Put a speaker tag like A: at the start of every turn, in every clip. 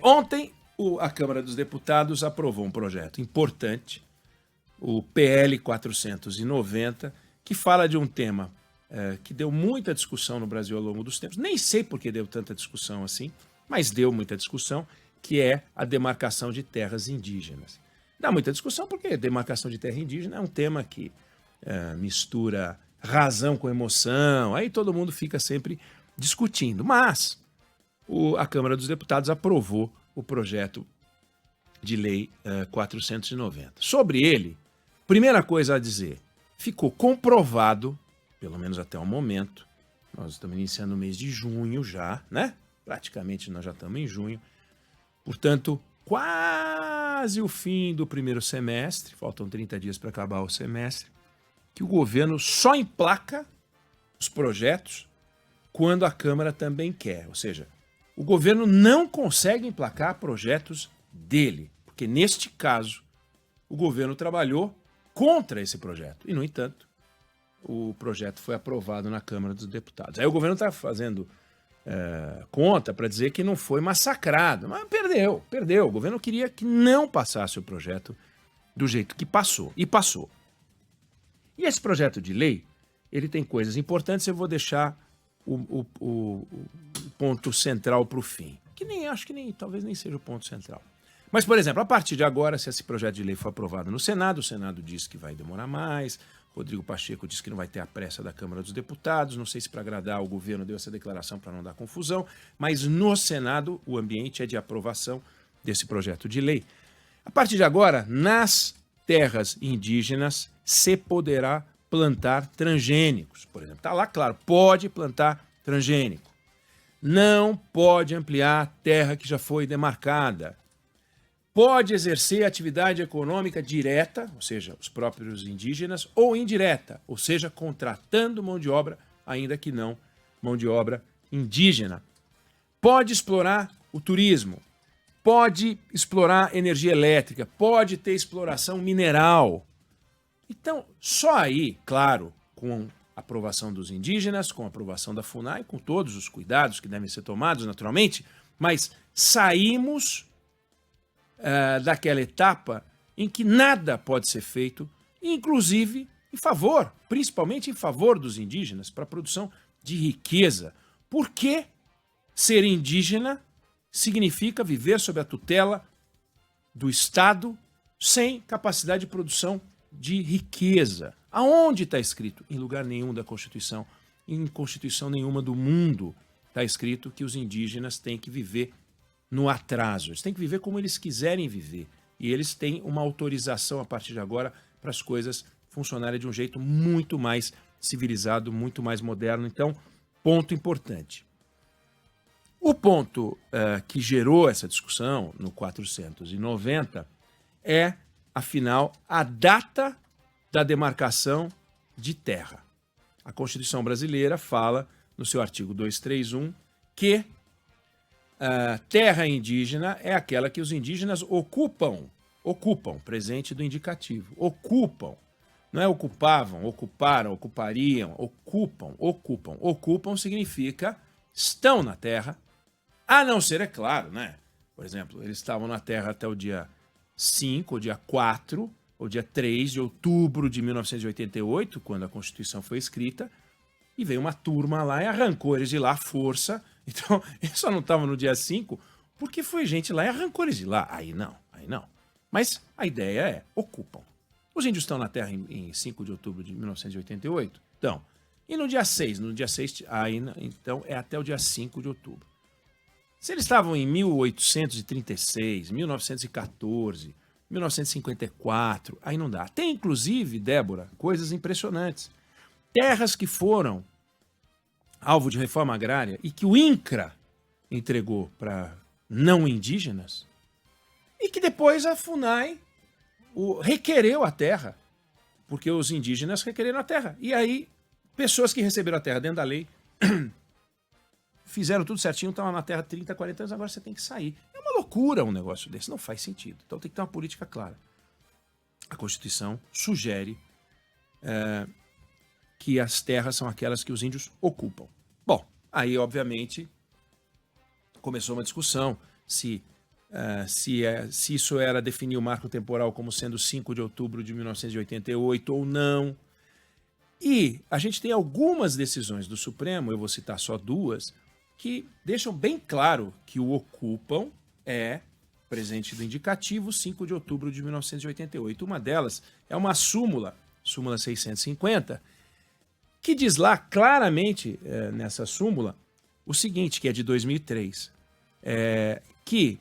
A: Ontem, a Câmara dos Deputados aprovou um projeto importante, o PL 490, que fala de um tema que deu muita discussão no Brasil ao longo dos tempos. Nem sei por que deu tanta discussão assim, mas deu muita discussão, que é a demarcação de terras indígenas. Dá muita discussão porque demarcação de terra indígena é um tema que mistura razão com emoção, aí todo mundo fica sempre discutindo. Mas a Câmara dos Deputados aprovou o projeto de lei 490. Sobre ele, primeira coisa a dizer, ficou comprovado, pelo menos até o momento, nós estamos iniciando o mês de junho já, né? Praticamente nós já estamos em junho, portanto, quase o fim do primeiro semestre, faltam 30 dias para acabar o semestre, que o governo só emplaca os projetos quando a Câmara também quer. Ou seja, o governo não consegue emplacar projetos dele, porque neste caso o governo trabalhou contra esse projeto. E, no entanto, o projeto foi aprovado na Câmara dos Deputados. Aí o governo está fazendo conta para dizer que não foi massacrado, mas perdeu. O governo queria que não passasse o projeto do jeito que passou, e passou. E esse projeto de lei, ele tem coisas importantes, eu vou deixar o ponto central para o fim, que talvez nem seja o ponto central. Mas, por exemplo, a partir de agora, se esse projeto de lei for aprovado no Senado, o Senado diz que vai demorar mais, Rodrigo Pacheco disse que não vai ter a pressa da Câmara dos Deputados, não sei se para agradar o governo deu essa declaração para não dar confusão, mas no Senado o ambiente é de aprovação desse projeto de lei. A partir de agora, nas terras indígenas, se poderá plantar transgênicos. Por exemplo, está lá, claro, pode plantar transgênico. Não pode ampliar terra que já foi demarcada. Pode exercer atividade econômica direta, ou seja, os próprios indígenas, ou indireta, ou seja, contratando mão de obra, ainda que não mão de obra indígena. Pode explorar o turismo, pode explorar energia elétrica, pode ter exploração mineral. Então, só aí, claro, com a aprovação dos indígenas, com a aprovação da FUNAI, com todos os cuidados que devem ser tomados, naturalmente, mas saímos daquela etapa em que nada pode ser feito, inclusive em favor, principalmente em favor dos indígenas, para a produção de riqueza. Porque ser indígena significa viver sob a tutela do Estado sem capacidade de produção de riqueza. Aonde está escrito? Em lugar nenhum da Constituição, em Constituição nenhuma do mundo está escrito que os indígenas têm que viver no atraso. Eles têm que viver como eles quiserem viver. E eles têm uma autorização a partir de agora para as coisas funcionarem de um jeito muito mais civilizado, muito mais moderno. Então, ponto importante. O ponto que gerou essa discussão no 490 é, afinal, a data da demarcação de terra. A Constituição brasileira fala, no seu artigo 231, que terra indígena é aquela que os indígenas ocupam, presente do indicativo, ocupam, não é ocupavam, ocuparam, ocupariam, ocupam significa estão na terra, a não ser, é claro, né? Por exemplo, eles estavam na terra até o dia 5, ou dia 4, ou dia 3 de outubro de 1988, quando a Constituição foi escrita, e veio uma turma lá e arrancou eles de lá à força. Então, eles só não estavam no dia 5 porque foi gente lá e arrancou eles de lá. Aí não. Mas a ideia é, ocupam. Os índios estão na terra em 5 de outubro de 1988? Então, e no dia 6? No dia 6, aí, então, é até o dia 5 de outubro. Se eles estavam em 1836, 1914, 1954, aí não dá. Tem, inclusive, Débora, coisas impressionantes. Terras que foram alvo de reforma agrária e que o INCRA entregou para não indígenas e que depois a FUNAI requereu a terra, porque os indígenas requereram a terra. E aí, pessoas que receberam a terra dentro da lei fizeram tudo certinho, estavam na terra 30, 40 anos, agora você tem que sair. É uma loucura um negócio desse, não faz sentido. Então tem que ter uma política clara. A Constituição sugere que as terras são aquelas que os índios ocupam. Bom, aí, obviamente, começou uma discussão se isso era definir o marco temporal como sendo 5 de outubro de 1988 ou não. E a gente tem algumas decisões do Supremo, eu vou citar só duas, que deixam bem claro que o ocupam é presente do indicativo 5 de outubro de 1988. Uma delas é uma súmula 650, que diz lá claramente nessa súmula o seguinte, que é de 2003, que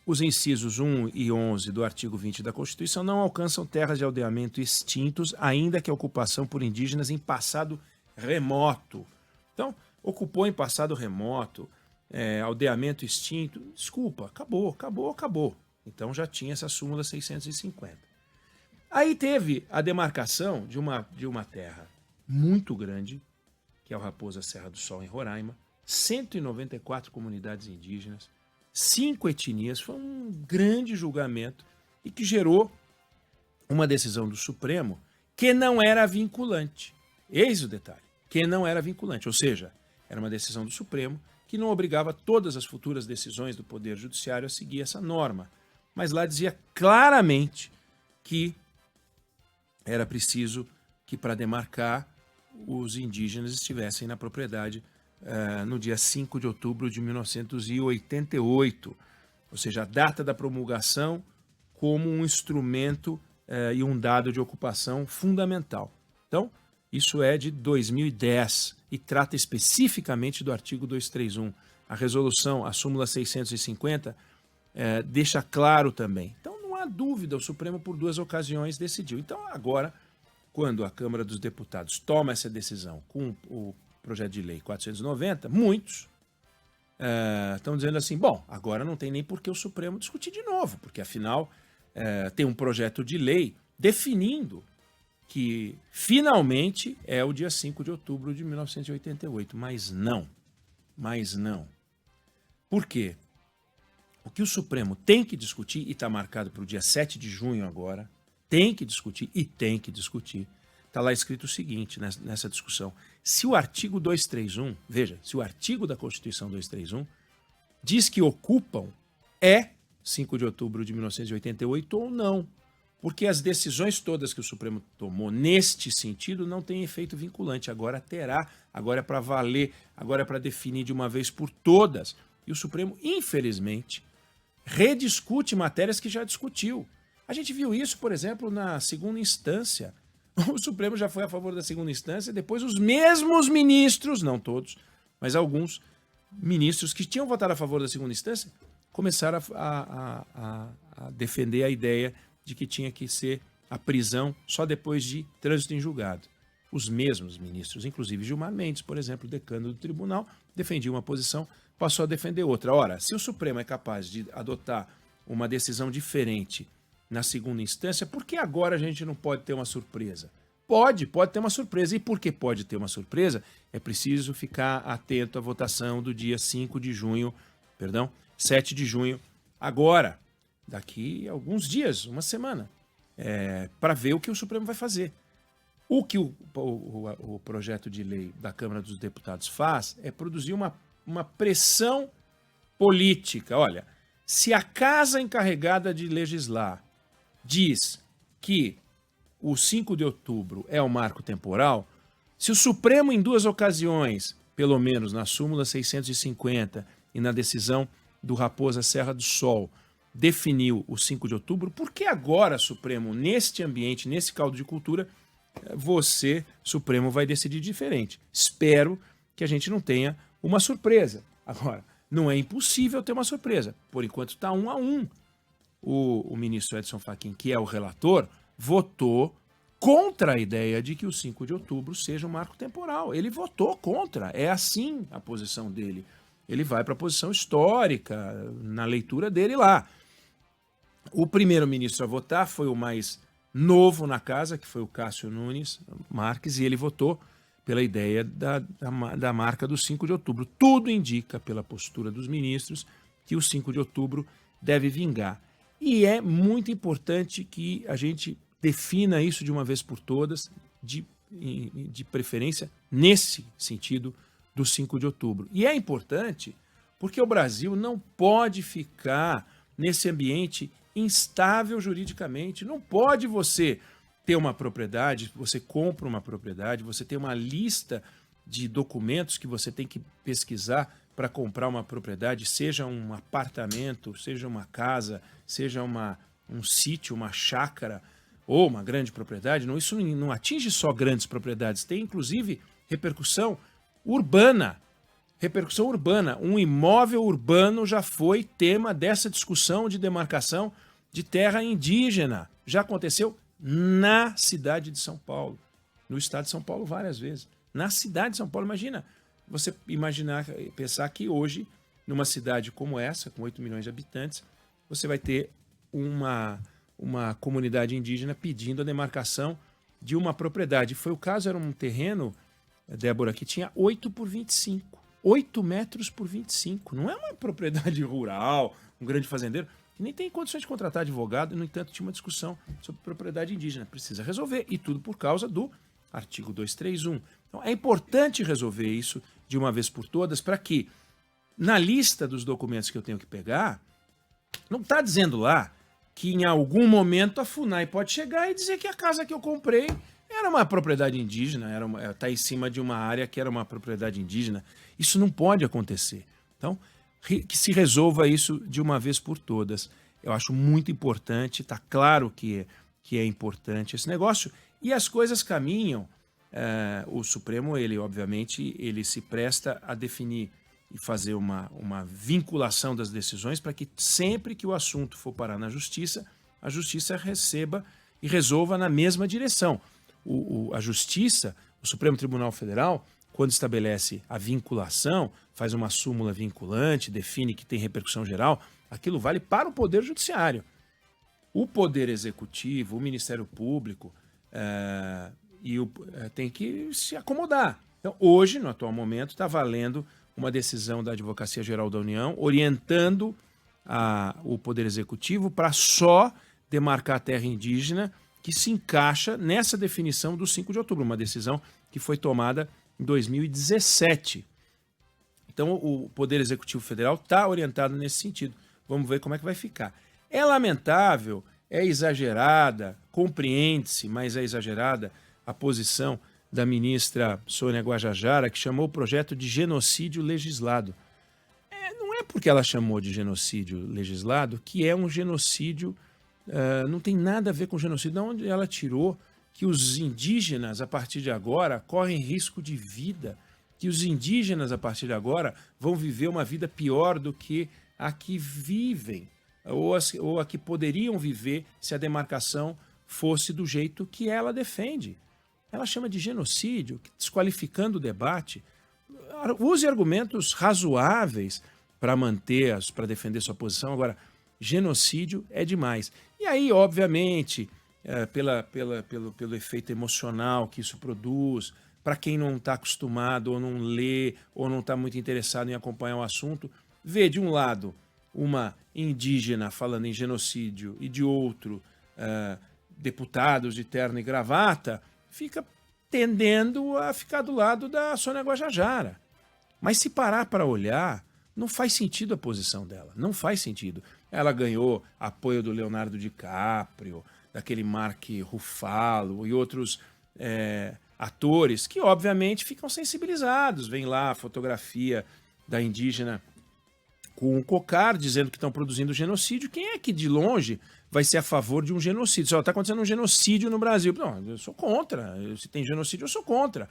A: os incisos 1 e 11 do artigo 20 da Constituição não alcançam terras de aldeamento extintos, ainda que a ocupação por indígenas em passado remoto. Então, ocupou em passado remoto, aldeamento extinto, desculpa, acabou. Então já tinha essa súmula 650. Aí teve a demarcação de uma terra muito grande, que é o Raposa Serra do Sol, em Roraima, 194 comunidades indígenas, 5 etnias, foi um grande julgamento e que gerou uma decisão do Supremo que não era vinculante. Eis o detalhe, que não era vinculante, ou seja, era uma decisão do Supremo que não obrigava todas as futuras decisões do Poder Judiciário a seguir essa norma. Mas lá dizia claramente que era preciso que, para demarcar, os indígenas estivessem na propriedade no dia 5 de outubro de 1988, ou seja, a data da promulgação como um instrumento e um dado de ocupação fundamental. Então, isso é de 2010 e trata especificamente do artigo 231. A resolução, a súmula 650, deixa claro também. Então, não há dúvida, o Supremo, por 2 ocasiões, decidiu. Então, agora, quando a Câmara dos Deputados toma essa decisão com o projeto de lei 490, muitos estão dizendo assim, bom, agora não tem nem por que o Supremo discutir de novo, porque afinal tem um projeto de lei definindo que finalmente é o dia 5 de outubro de 1988, mas não. Por quê? O que o Supremo tem que discutir, e está marcado para o dia 7 de junho agora, tem que discutir, está lá escrito o seguinte nessa discussão. Se o artigo 231, veja, se o artigo da Constituição 231 diz que ocupam 5 de outubro de 1988 ou não, porque as decisões todas que o Supremo tomou neste sentido não têm efeito vinculante, agora terá, agora é para valer, agora é para definir de uma vez por todas. E o Supremo, infelizmente, rediscute matérias que já discutiu. A gente viu isso, por exemplo, na segunda instância. O Supremo já foi a favor da segunda instância, depois os mesmos ministros, não todos, mas alguns ministros que tinham votado a favor da segunda instância, começaram a defender a ideia de que tinha que ser a prisão só depois de trânsito em julgado. Os mesmos ministros, inclusive Gilmar Mendes, por exemplo, decano do tribunal, defendia uma posição, passou a defender outra. Ora, se o Supremo é capaz de adotar uma decisão diferente na segunda instância, por que agora a gente não pode ter uma surpresa? Pode ter uma surpresa. E por que pode ter uma surpresa? É preciso ficar atento à votação do dia 7 de junho, agora, daqui a alguns dias, uma semana, para ver o que o Supremo vai fazer. O que o projeto de lei da Câmara dos Deputados faz é produzir uma pressão política. Olha, se a casa encarregada de legislar diz que o 5 de outubro é o marco temporal, se o Supremo em 2 ocasiões, pelo menos na súmula 650 e na decisão do Raposa Serra do Sol, definiu o 5 de outubro, por que agora, Supremo, neste ambiente, nesse caldo de cultura, você, Supremo, vai decidir diferente? Espero que a gente não tenha uma surpresa. Agora, não é impossível ter uma surpresa. Por enquanto está 1-1. O ministro Edson Fachin, que é o relator, votou contra a ideia de que o 5 de outubro seja um marco temporal. Ele votou contra. É assim a posição dele. Ele vai para a posição histórica, na leitura dele lá. O primeiro-ministro a votar foi o mais novo na casa, que foi o Cássio Nunes Marques, e ele votou pela ideia da marca do 5 de outubro. Tudo indica, pela postura dos ministros, que o 5 de outubro deve vingar. E é muito importante que a gente defina isso de uma vez por todas, de preferência nesse sentido do 5 de outubro. E é importante Porque o Brasil não pode ficar nesse ambiente instável juridicamente. Não pode você ter uma propriedade, você compra uma propriedade, você tem uma lista de documentos que você tem que pesquisar para comprar uma propriedade, seja um apartamento, seja uma casa, seja um sítio, uma chácara ou uma grande propriedade. Não, isso não atinge só grandes propriedades, tem inclusive repercussão urbana. Repercussão urbana. Um imóvel urbano já foi tema dessa discussão de demarcação de terra indígena. Já aconteceu na cidade de São Paulo, no estado de São Paulo várias vezes. Na cidade de São Paulo, imagina, você pensar que hoje, numa cidade como essa, com 8 milhões de habitantes, você vai ter uma comunidade indígena pedindo a demarcação de uma propriedade. Foi o caso, era um terreno, Débora, que tinha 8 por 25. 8 metros por 25. Não é uma propriedade rural, um grande fazendeiro, que nem tem condições de contratar advogado, no entanto, tinha uma discussão sobre propriedade indígena. Precisa resolver, e tudo por causa do artigo 231. Então, é importante resolver isso de uma vez por todas, para que, na lista dos documentos que eu tenho que pegar, não está dizendo lá que em algum momento a FUNAI pode chegar e dizer que a casa que eu comprei era uma propriedade indígena, está em cima de uma área que era uma propriedade indígena. Isso não pode acontecer. Então, que se resolva isso de uma vez por todas. Eu acho muito importante, está claro que é importante esse negócio, e as coisas caminham. O Supremo, ele obviamente, ele se presta a definir e fazer uma vinculação das decisões para que sempre que o assunto for parar na Justiça, a Justiça receba e resolva na mesma direção. A Justiça, o Supremo Tribunal Federal, quando estabelece a vinculação, faz uma súmula vinculante, define que tem repercussão geral, aquilo vale para o Poder Judiciário. O Poder Executivo, o Ministério Público, tem que se acomodar. Então, hoje, no atual momento, está valendo uma decisão da Advocacia Geral da União orientando o Poder Executivo para só demarcar a terra indígena que se encaixa nessa definição do 5 de outubro, uma decisão que foi tomada em 2017. Então, o Poder Executivo Federal está orientado nesse sentido. Vamos ver como é que vai ficar. É lamentável, é exagerada, compreende-se, mas é exagerada a posição da ministra Sônia Guajajara, que chamou o projeto de genocídio legislado. Não é porque ela chamou de genocídio legislado que é um genocídio. Não tem nada a ver com genocídio. De onde ela tirou que os indígenas, a partir de agora, correm risco de vida, que os indígenas, a partir de agora, vão viver uma vida pior do que a que vivem, ou a que poderiam viver se a demarcação fosse do jeito que ela defende. Ela chama de genocídio, desqualificando o debate. Use argumentos razoáveis para defender sua posição. Agora, genocídio é demais. E aí, obviamente, pelo efeito emocional que isso produz, para quem não está acostumado, ou não lê, ou não está muito interessado em acompanhar o assunto, vê de um lado uma indígena falando em genocídio e de outro deputados de terno e gravata, fica tendendo a ficar do lado da Sônia Guajajara. Mas se parar para olhar, não faz sentido a posição dela, não faz sentido. Ela ganhou apoio do Leonardo DiCaprio, daquele Mark Ruffalo e outros atores que, obviamente, ficam sensibilizados. Vem lá a fotografia da indígena com um cocar dizendo que estão produzindo genocídio. Quem é que, de longe, vai ser a favor de um genocídio? Só está acontecendo um genocídio no Brasil. Não, eu sou contra. Se tem genocídio, eu sou contra.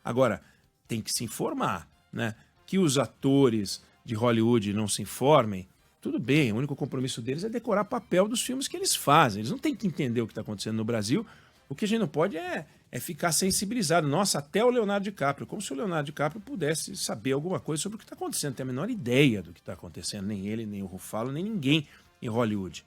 A: Agora, tem que se informar, né? Que os atores de Hollywood não se informem, tudo bem, o único compromisso deles é decorar papel dos filmes que eles fazem. Eles não têm que entender o que está acontecendo no Brasil. O que a gente não pode é ficar sensibilizado. Nossa, até o Leonardo DiCaprio, como se o Leonardo DiCaprio pudesse saber alguma coisa sobre o que está acontecendo. Não tem a menor ideia do que está acontecendo, nem ele, nem o Ruffalo, nem ninguém em Hollywood.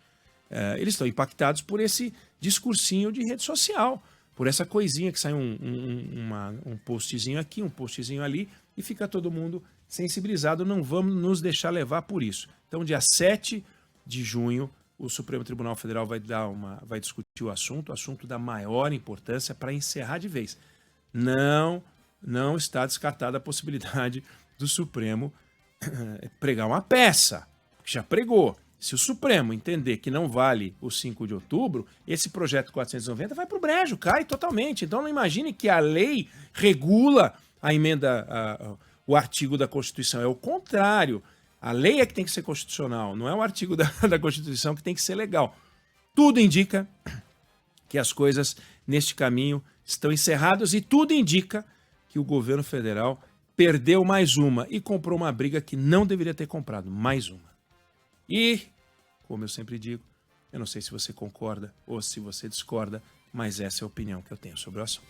A: Eles estão impactados por esse discursinho de rede social, por essa coisinha que sai um postzinho aqui, um postzinho ali, e fica todo mundo sensibilizado. Não vamos nos deixar levar por isso. Então, dia 7 de junho, o Supremo Tribunal Federal vai discutir o assunto da maior importância para encerrar de vez. Não está descartada a possibilidade do Supremo pregar uma peça, que já pregou. Se o Supremo entender que não vale o 5 de outubro, esse projeto 490 vai para o brejo, cai totalmente. Então não imagine que a lei regula a emenda, o artigo da Constituição. É o contrário. A lei é que tem que ser constitucional, não é o artigo da Constituição que tem que ser legal. Tudo indica que as coisas neste caminho estão encerradas e tudo indica que o governo federal perdeu mais uma e comprou uma briga que não deveria ter comprado, mais uma. E, como eu sempre digo, eu não sei se você concorda ou se você discorda, mas essa é a opinião que eu tenho sobre o assunto.